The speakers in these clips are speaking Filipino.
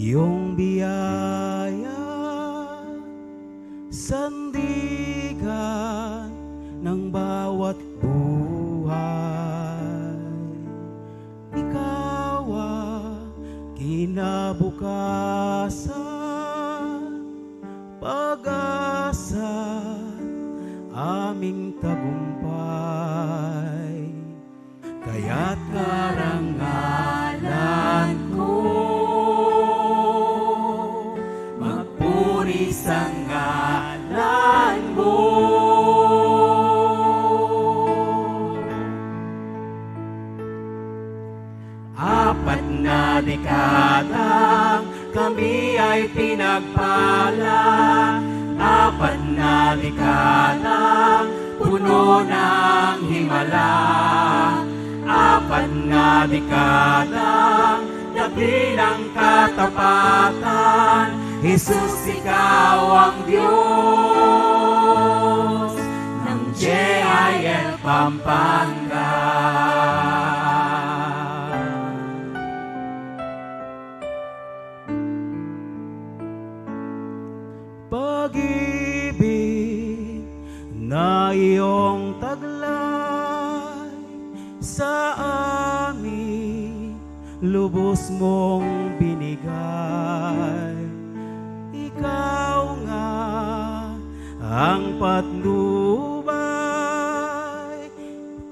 iyong biyaya, sandigan ng bawat buhay. Ikaw ang kinabukasan, pag-asa, aming tagumpay. Kaya't karangalan ko, magpuri sa ngalan mo. Apat na dekadang kami ay pinagpala, apat na dekadang puno ng himala, apat na dekadang dakilang katapatan. Jesus, ikaw ang Diyos ng JIL Pampanga. Pag-ibig na iyong taglay sa amin, lubos mong binigay. Ikaw nga ang patnubay,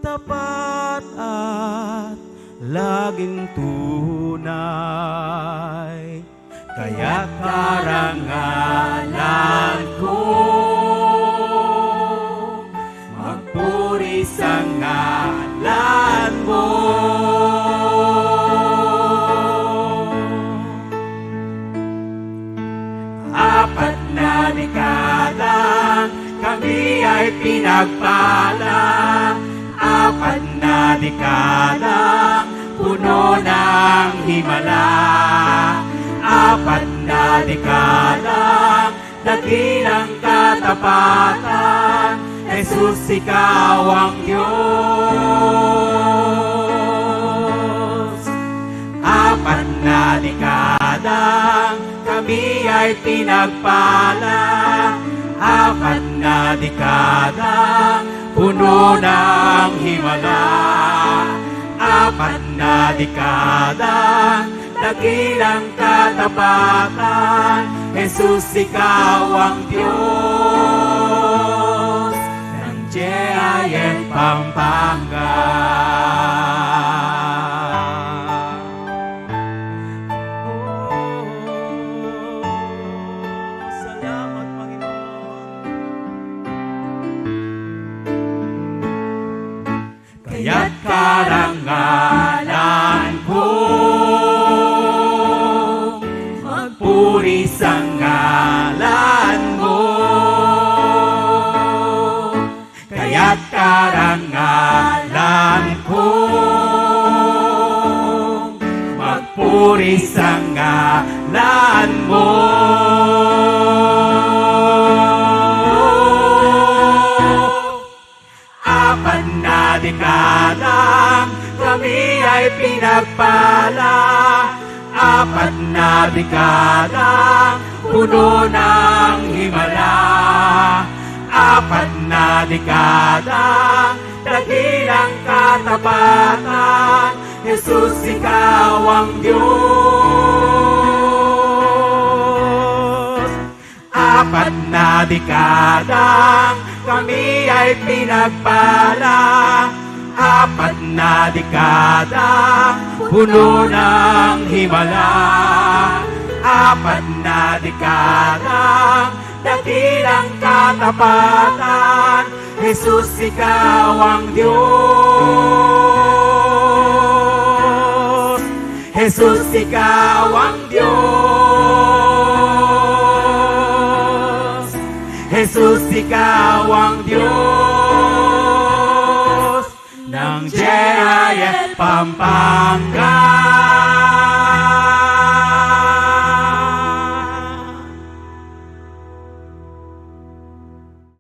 tapat at laging tunay. Kaya karangalan ko, magpuri sa ngalan mo. Apat na dekadang kami ay pinagpala, apat na dekadang puno ng himala, apat na dekadang dakilang katapatan. Jesus, ikaw ang Diyos. Apat na dekadang kami ay pinagpala, apat na dekadang puno ng himala, apat na dekadang dakilang katapatan. Jesus, ikaw ang Diyos ng JIL Pampanga. Salamat, Panginoon. Kaya't karangalan ko, magpuri sa ngalan mo. Kaya't karangalan ko, magpuri sa ngalan mo. Apat na dekadang kami ay pinagpala, apat na dekadang puno ng himala, apat na dekadang dakilang katapatan. Jesus, ikaw ang Diyos. Apat na dekadang kami ay pinagpala, apat na dekadang puno ng himala, apat na dekadang dakilang katapatan. Jesus, ikaw ang Diyos. Jesus, ikaw ang Diyos. Jesus, ikaw ang Diyos ng JIL Pampanga.